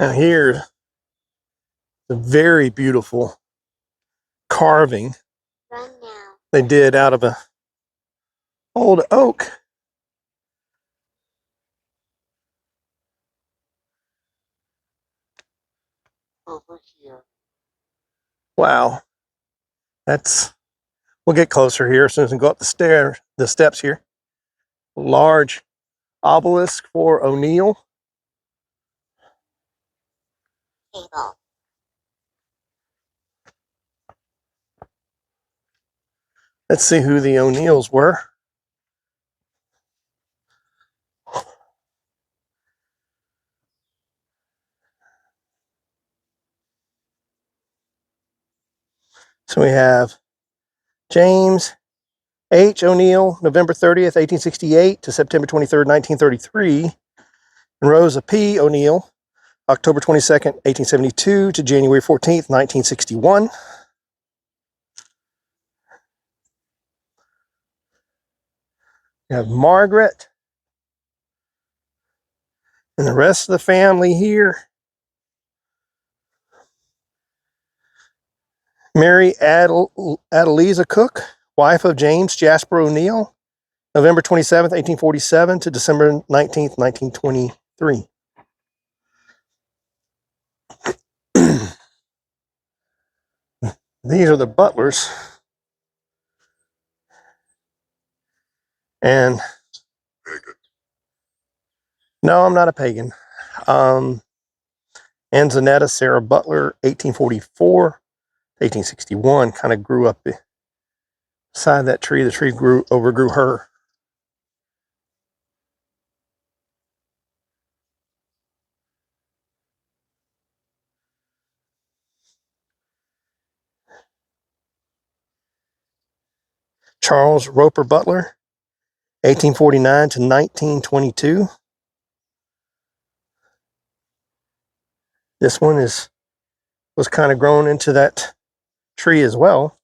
Now here's a very beautiful carving they did out of a old oak. Over here. Wow. We'll get closer here as soon as we go up the steps here. Large obelisk for O'Neill. Let's see who the O'Neills were. So we have James H. O'Neill, November 30th, 1868 to September 23rd, 1933. And Rosa P. O'Neill, October 22nd, 1872 to January 14th, 1961. We have Margaret and the rest of the family here. Mary Adeliza Cook, wife of James Jasper O'Neill, November 27th, 1847 to December 19th, 1923. These are the butlers. And no, I'm not a pagan. Anzanetta Sarah Butler, 1844, 1861, kind of grew up beside that tree. The tree overgrew her. Charles Roper Butler, 1849 to 1922. This one was kind of grown into that tree as well.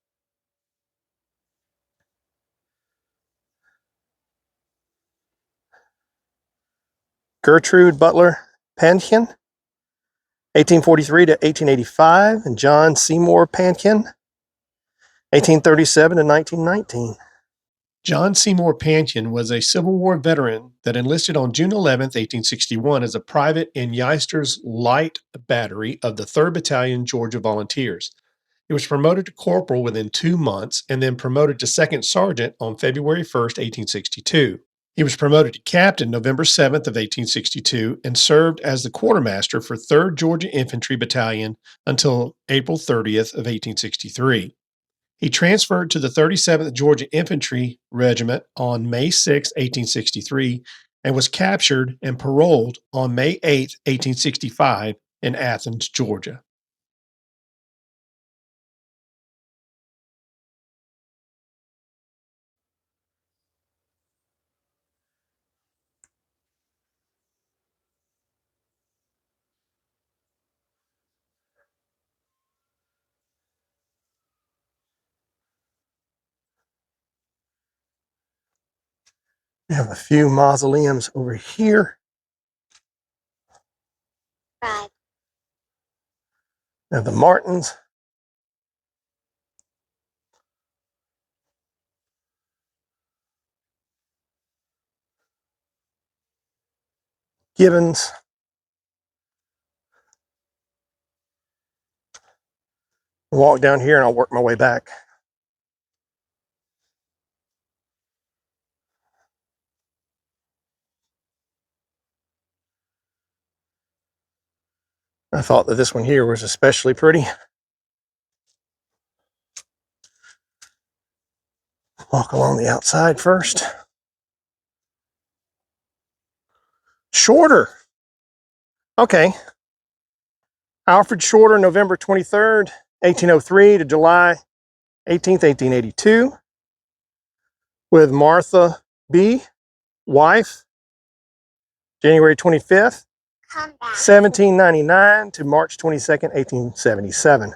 Gertrude Butler Pankin, 1843 to 1885, and John Seymour Pankin, 1837 to 1919. John Seymour Pankin was a Civil War veteran that enlisted on June 11, 1861 as a private in Yeister's Light Battery of the 3rd Battalion, Georgia Volunteers. He was promoted to corporal within 2 months and then promoted to 2nd sergeant on February 1st, 1862. He was promoted to captain November 7th of 1862 and served as the quartermaster for 3rd Georgia Infantry Battalion until April 30th of 1863. He transferred to the 37th Georgia Infantry Regiment on May 6, 1863, and was captured and paroled on May 8, 1865, in Athens, Georgia. We have a few mausoleums over here. Right. We have the Martins. Gibbons. I'll walk down here and I'll work my way back. I thought that this one here was especially pretty. Walk along the outside first. Shorter. Okay. Alfred Shorter, November 23rd, 1803 to July 18th, 1882. With Martha B., wife, January 25th, 1799 to March 22nd, 1877.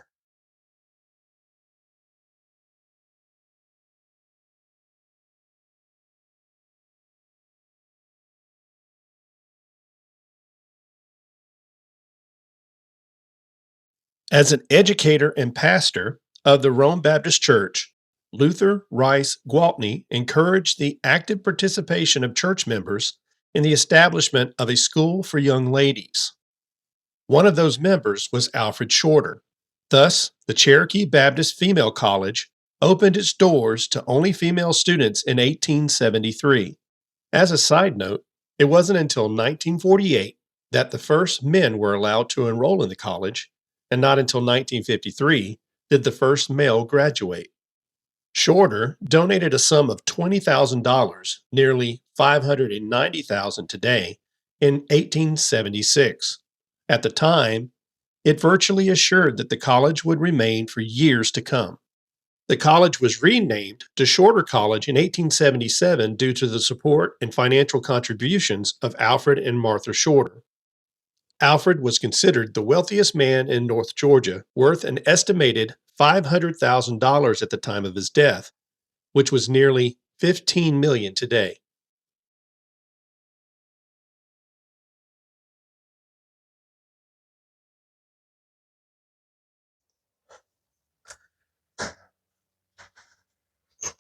As an educator and pastor of the Rome Baptist Church, Luther Rice Gwaltney encouraged the active participation of church members in the establishment of a school for young ladies. One of those members was Alfred Shorter. Thus, the Cherokee Baptist Female College opened its doors to only female students in 1873. As a side note, it wasn't until 1948 that the first men were allowed to enroll in the college, and not until 1953 did the first male graduate. Shorter donated a sum of $20,000, nearly $590,000 today, in 1876. At the time, it virtually assured that the college would remain for years to come. The college was renamed to Shorter College in 1877 due to the support and financial contributions of Alfred and Martha Shorter. Alfred was considered the wealthiest man in North Georgia, worth an estimated $500,000 at the time of his death, which was nearly $15 million today.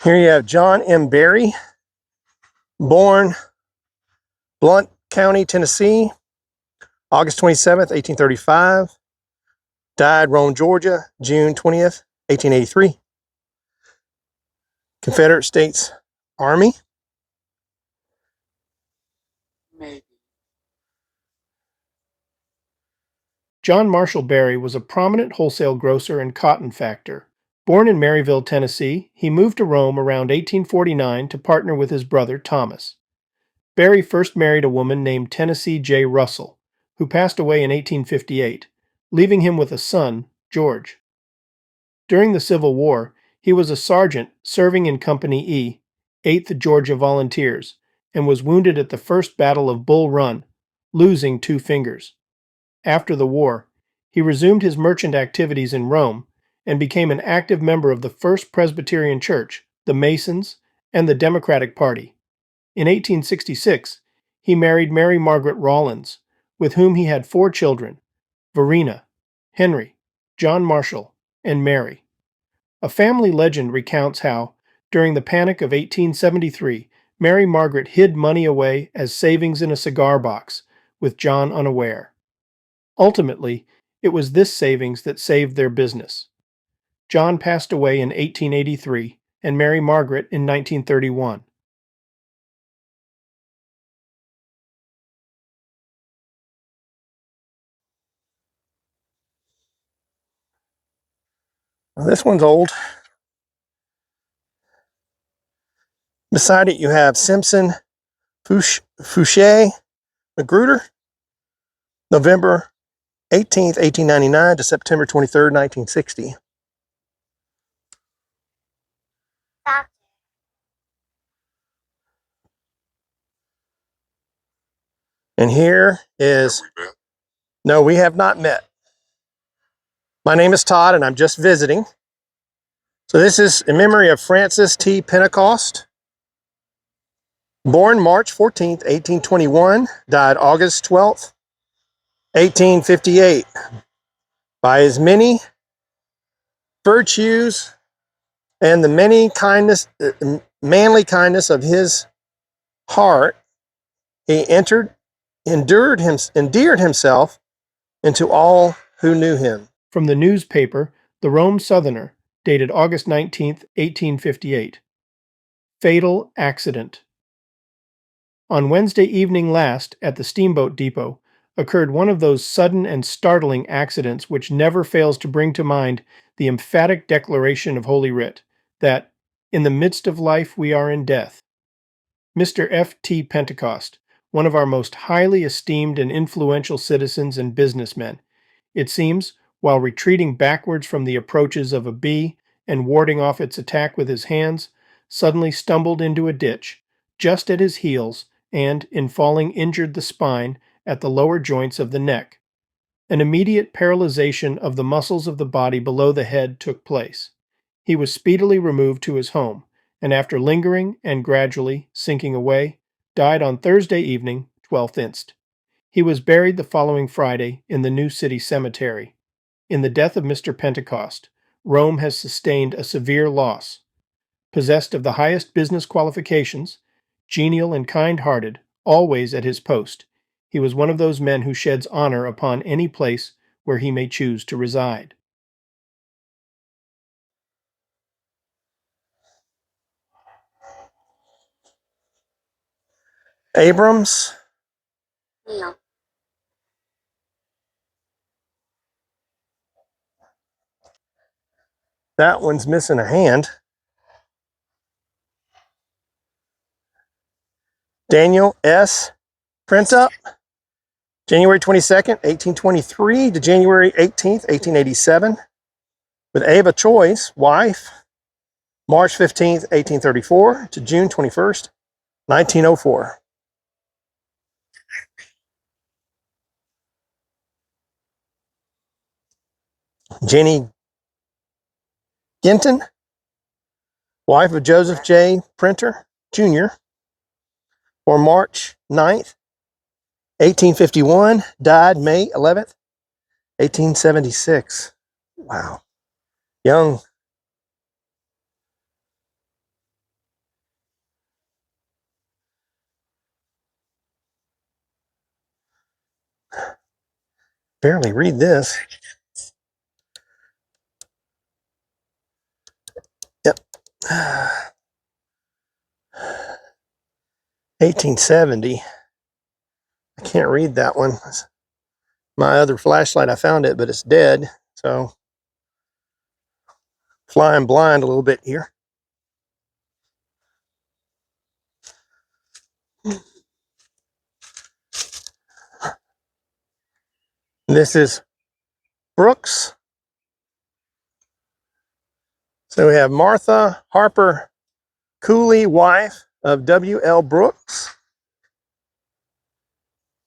Here you have John M. Berry, born Blount County, Tennessee, August 27th, 1835. Died Rome, Georgia, June 20th, 1883. Confederate States Army. Maybe. John Marshall Berry was a prominent wholesale grocer and cotton factor. Born in Maryville, Tennessee, he moved to Rome around 1849 to partner with his brother Thomas. Berry first married a woman named Tennessee J. Russell, who passed away in 1858, leaving him with a son, George. During the Civil War, he was a sergeant serving in Company E, 8th Georgia Volunteers, and was wounded at the First Battle of Bull Run, losing 2 fingers. After the war, he resumed his merchant activities in Rome and became an active member of the First Presbyterian Church, the Masons, and the Democratic Party. In 1866, he married Mary Margaret Rawlins, with whom he had 4 children, Verena, Henry, John Marshall, and Mary. A family legend recounts how, during the Panic of 1873, Mary Margaret hid money away as savings in a cigar box, with John unaware. Ultimately, it was this savings that saved their business. John passed away in 1883 and Mary Margaret in 1931. Well, this one's old. Beside it, you have Simpson Fouché Magruder, November 18th, 1899 to September 23rd, 1960. And here is, no, we have not met. My name is Todd and I'm just visiting. So this is in memory of Francis T. Pentecost. Born March 14th, 1821, died August 12th, 1858. By his many virtues and the manly kindness of his heart, he endeared himself into all who knew him. From the newspaper, The Rome Southerner, dated August 19th, 1858. Fatal accident. On Wednesday evening last, at the steamboat depot, occurred one of those sudden and startling accidents which never fails to bring to mind the emphatic declaration of Holy Writ, that, in the midst of life we are in death. Mr. F. T. Pentecost, one of our most highly esteemed and influential citizens and businessmen, it seems, while retreating backwards from the approaches of a bee and warding off its attack with his hands, suddenly stumbled into a ditch, just at his heels, and, in falling, injured the spine at the lower joints of the neck. An immediate paralyzation of the muscles of the body below the head took place. He was speedily removed to his home, and after lingering and gradually sinking away, died on Thursday evening, 12th inst. He was buried the following Friday in the New City Cemetery. In the death of Mr. Pentecost, Rome has sustained a severe loss. Possessed of the highest business qualifications, genial and kind-hearted, always at his post, he was one of those men who sheds honor upon any place where he may choose to reside. Abrams. No. That one's missing a hand. Daniel S. Printup, January 22nd, 1823 to January 18th, 1887. With Ava Choi's wife, March 15th, 1834 to June 21st, 1904. Jenny Ginton, wife of Joseph J. Printer, Jr., born March 9th, 1851, died May 11th, 1876. Wow. Young. Barely read this. Yep. 1870. I can't read that one. My other flashlight, I found it, but it's dead. So, flying blind a little bit here. This is Brooks. So we have Martha Harper Cooley, wife of W.L. Brooks,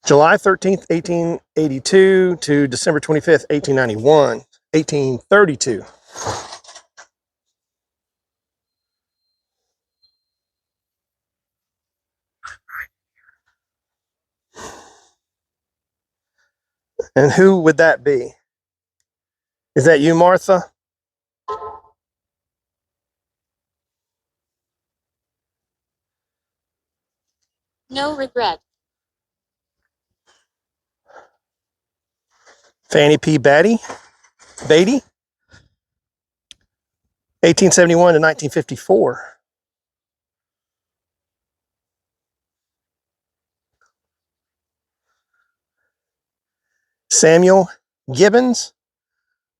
July 13th, 1882 to December 25th, 1891, 1832. And who would that be? Is that you, Martha? No regret. Fanny P. Beatty, 1871 to 1954. Samuel Gibbons,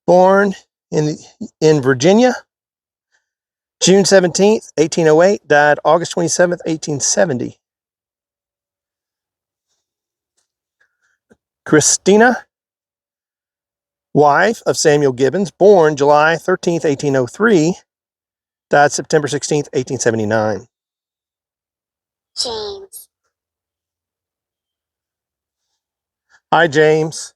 born in Virginia, June 17th, 1808, died August 27th, 1870. Christina, wife of Samuel Gibbons, born July 13th, 1803, died September 16th, 1879. James. Hi, James.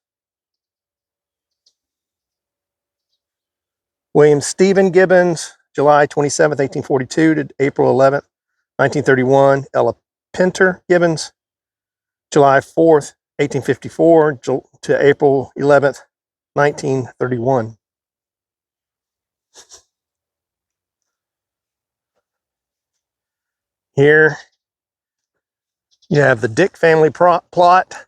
William Stephen Gibbons, July 27th, 1842 to April 11th, 1931. Ella Pinter Gibbons, July 4th, 1854 to April 11th, 1931. Here you have the Dick family plot.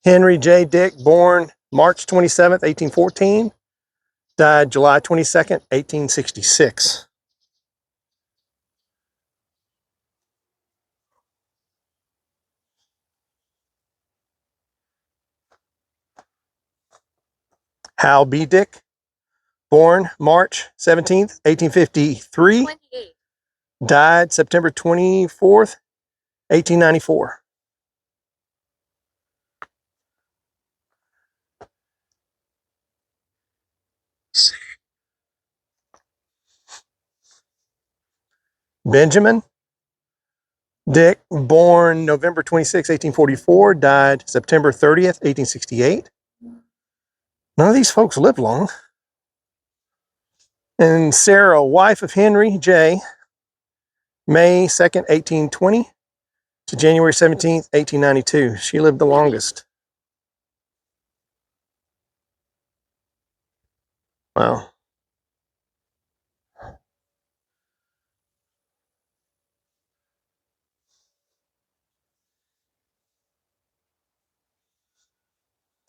Henry J. Dick, born March 27th, 1814, died July 22nd, 1866. Hal B. Dick, born March 17th, 1853, 28. died September 24th, 1894. Benjamin Dick, born November 26, 1844, died September 30th, 1868. None of these folks lived long. And Sarah, wife of Henry J., May 2nd, 1820 to January 17th, 1892. She lived the longest. Wow.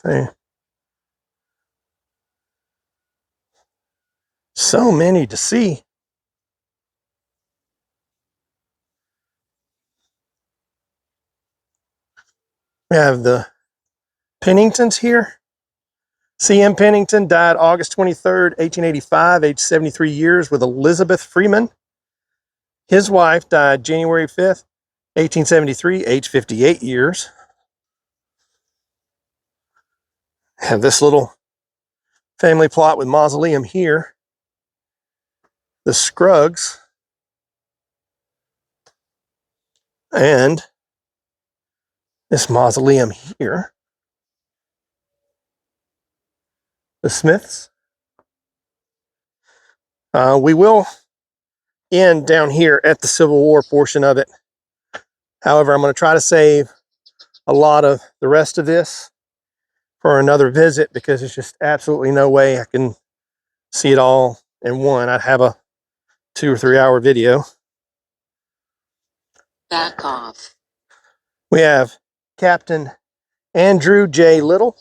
Hey. So many to see. We have the Penningtons here. C.M. Pennington died August 23rd, 1885, age 73 years, with Elizabeth Freeman. His wife died January 5th, 1873, age 58 years. Have this little family plot with mausoleum here. The Scruggs. And this mausoleum here. The Smiths. We will end down here at the Civil War portion of it. However, I'm going to try to save a lot of the rest of this for another visit because there's just absolutely no way I can see it all in one. I'd have a 2 or 3 hour video. Back off. We have Captain Andrew J. Little.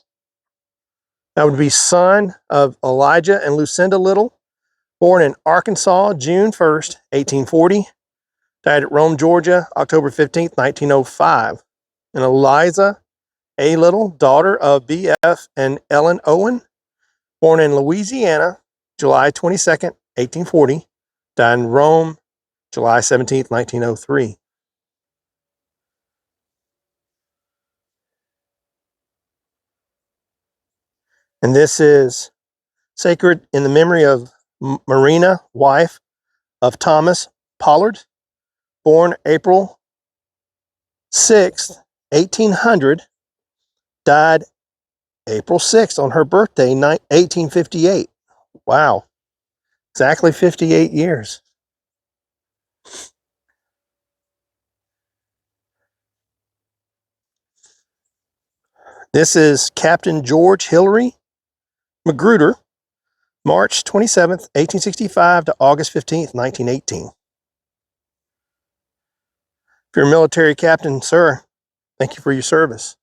That would be son of Elijah and Lucinda Little, born in Arkansas, June 1st, 1840. Died at Rome, Georgia, October 15th, 1905. And Eliza A. Little, daughter of B.F. and Ellen Owen, born in Louisiana, July 22nd, 1840. Died in Rome, July 17th, 1903. And this is sacred in the memory of Marina, wife of Thomas Pollard, born April 6th, 1800, died April 6th on her birthday, 1858. Wow, exactly 58 years. This is Captain George Hillary Magruder, March 27th, 1865 to August 15th, 1918. If you're a military captain, sir, thank you for your service.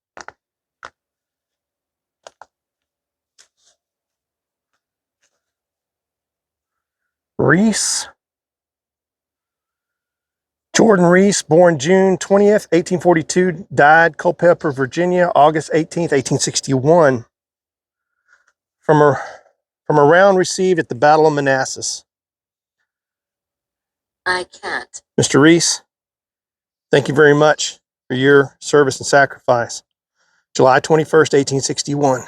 Reese. Jordan Reese, born June 20th, 1842, died Culpeper, Virginia, August 18th, 1861. From a round received at the Battle of Manassas. I can't. Mr. Reese, thank you very much for your service and sacrifice. July 21st, 1861.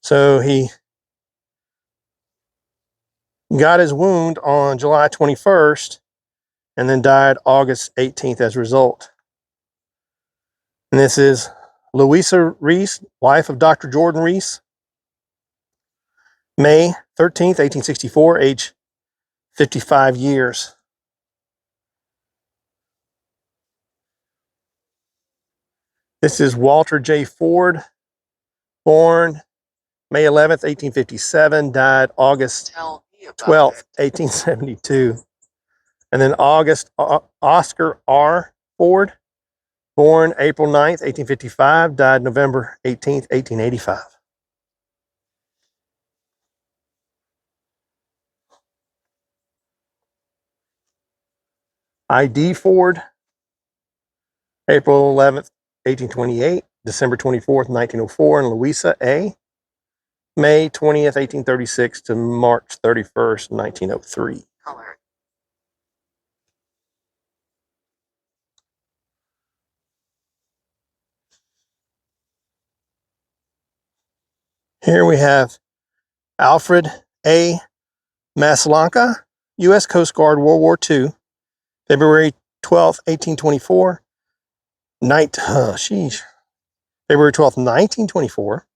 So he got his wound on July 21st and then died August 18th as a result. And this is Louisa Reese, wife of Dr. Jordan Reese, May 13th, 1864, age 55 years. This is Walter J. Ford, born May 11th, 1857, died August 12th, 1872. And then Oscar R. Ford, born April 9th, 1855, died November 18th, 1885. I.D. Ford, April 11th, 1828, December 24th, 1904, and Louisa A. May 20th, 1836 to March 31st, 1903. Color. Here we have Alfred A. Maslanka, U.S. Coast Guard, World War II, February 12th, 1824, February 12th, 1924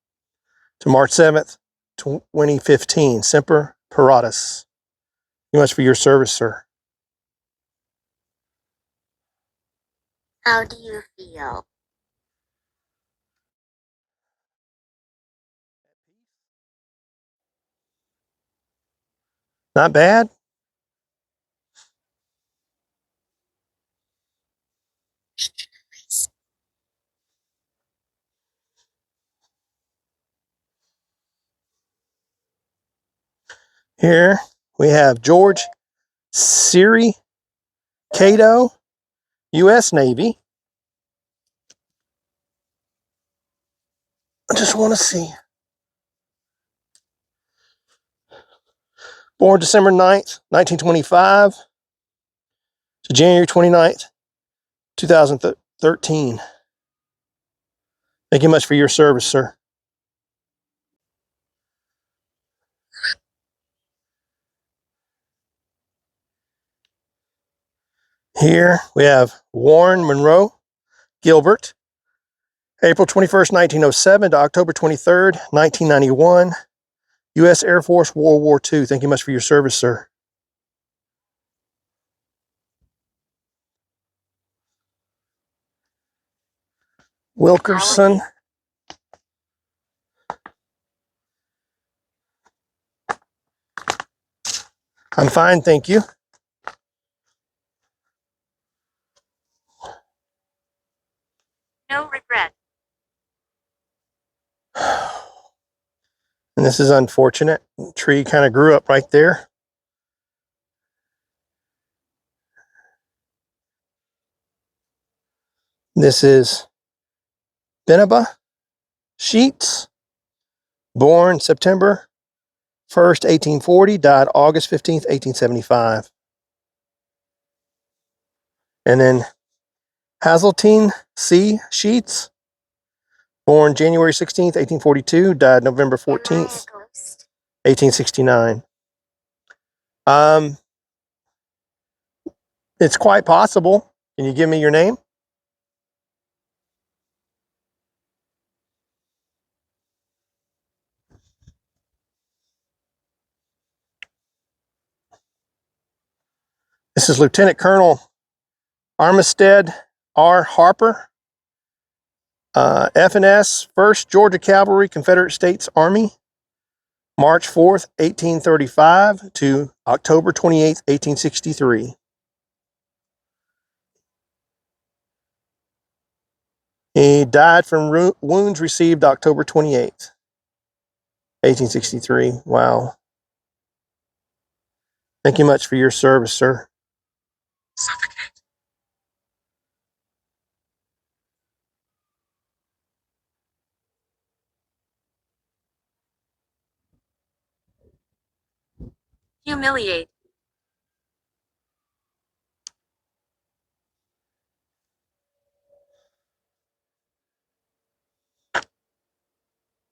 to March 7th, 2015, Semper Paratus. Thank you much for your service, sir. How do you feel? Not bad. Here we have George Siri Cato, U.S. Navy. I just want to see. Born December 9th, 1925 to January 29th, 2013. Thank you much for your service, sir. Here we have Warren Monroe Gilbert, April 21st, 1907 to October 23rd, 1991, U.S. Air Force, World War II. Thank you much for your service, sir. Wilkerson. I'm fine, thank you. No regret. And this is unfortunate. The tree kind of grew up right there. This is Benaba Sheets, born September 1st, 1840, died August 15th, 1875. And then Hazeltine C. Sheets, born January 16th, 1842, died November 14th, 1869. It's quite possible. Can you give me your name? This is Lieutenant Colonel Armistead R. Harper, F&S, 1st Georgia Cavalry, Confederate States Army, March 4th, 1835 to October 28th, 1863. He died from wounds received October 28th, 1863. Wow. Thank you much for your service, sir. Suffocate. Humiliate.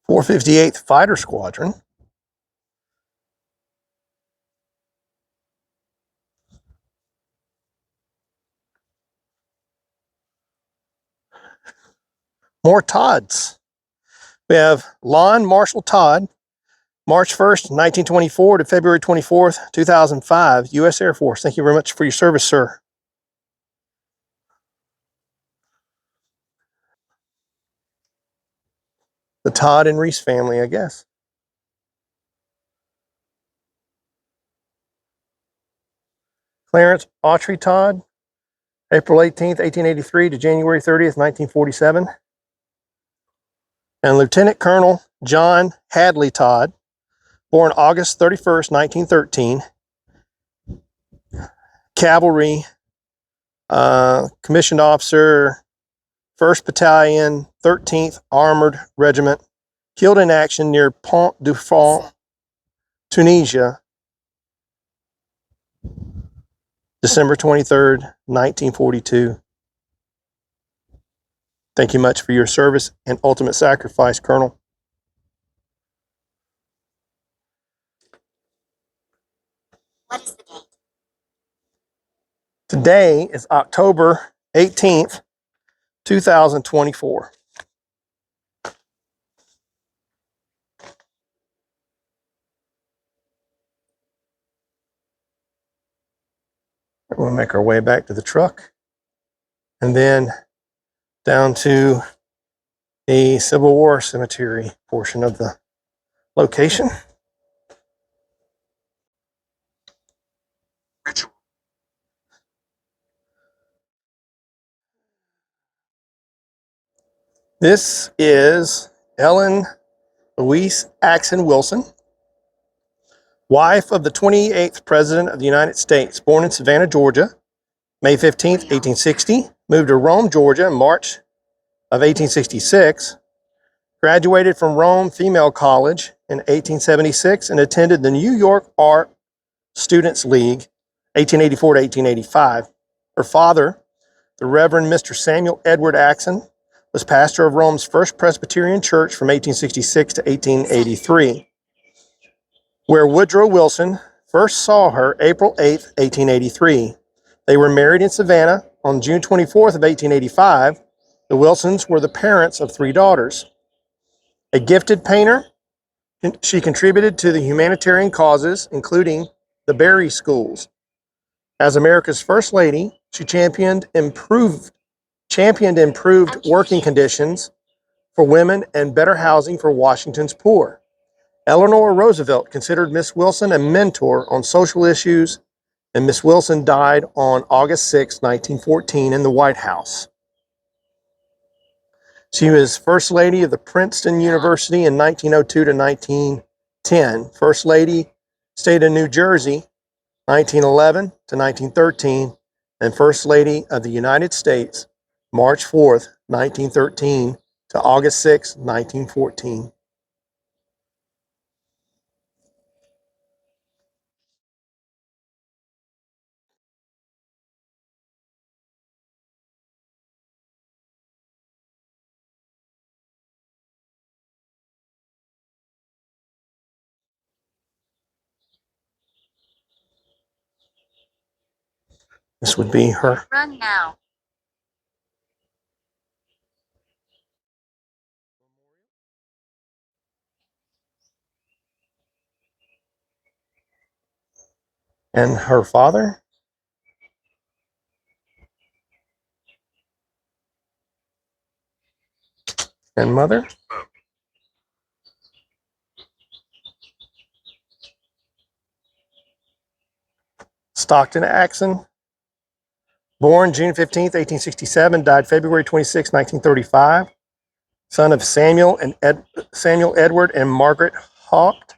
Four 58th Fighter Squadron. More Todds. We have Lon Marshall Todd, March 1st, 1924 to February 24th, 2005, U.S. Air Force. Thank you very much for your service, sir. The Todd and Reese family, I guess. Clarence Autry Todd, April 18th, 1883 to January 30th, 1947. And Lieutenant Colonel John Hadley Todd, born August 31st, 1913, Cavalry, commissioned officer, 1st Battalion, 13th Armored Regiment, killed in action near Pont du Font, Tunisia, December 23rd, 1942. Thank you much for your service and ultimate sacrifice, Colonel. What is the date? Today is October 18th, 2024. We'll make our way back to the truck and then down to the Civil War Cemetery portion of the location. This is Ellen Louise Axon Wilson, wife of the 28th President of the United States, born in Savannah, Georgia, May 15, 1860, moved to Rome, Georgia in March of 1866, graduated from Rome Female College in 1876, and attended the New York Art Students League 1884 to 1885. Her father, the Reverend Mr. Samuel Edward Axon, was pastor of Rome's First Presbyterian Church from 1866 to 1883, where Woodrow Wilson first saw her April 8, 1883. They were married in Savannah on June 24th of 1885. The Wilsons were the parents of 3 daughters. A gifted painter, she contributed to the humanitarian causes, including the Berry Schools. As America's First Lady, she championed improved working conditions for women and better housing for Washington's poor. Eleanor Roosevelt considered Miss Wilson a mentor on social issues, and Miss Wilson died on August 6, 1914, in the White House. She was First Lady of the Princeton University in 1902 to 1910, First Lady, State of New Jersey, 1911 to 1913, and First Lady of the United States, March 4th, 1913 to August 6, 1914. This would be her. Run now. And her father. And mother. Stockton Axon, born June 15, 1867, died February 26, 1935, son of Samuel Edward and Margaret Haupt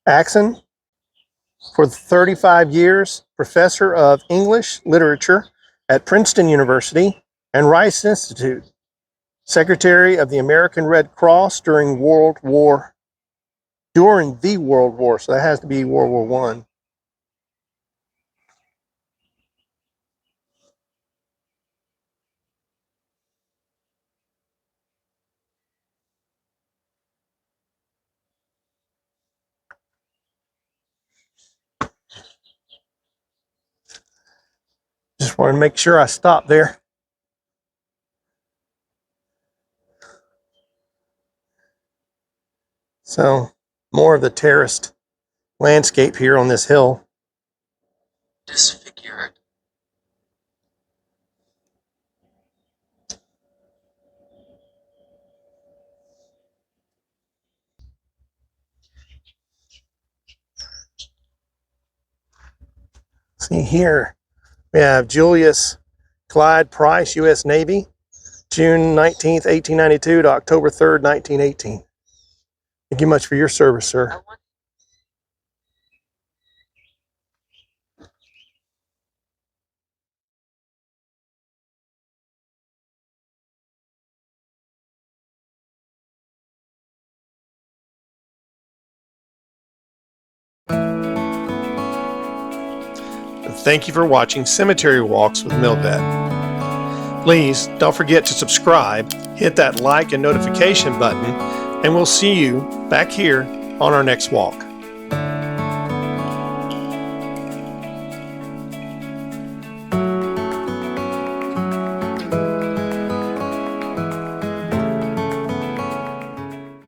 Axon. For 35 years, professor of English literature at Princeton University and Rice Institute, secretary of the American Red Cross during the World War, so that has to be World War I. Just want to make sure I stop there. So, more of the terraced landscape here on this hill. Disfigured. See here, we have Julius Clyde Price, U.S. Navy, June 19th, 1892 to October 3rd, 1918. Thank you much for your service, sir. Thank you for watching Cemetery Walks with Milvet. Please don't forget to subscribe, hit that like and notification button, and we'll see you back here on our next walk.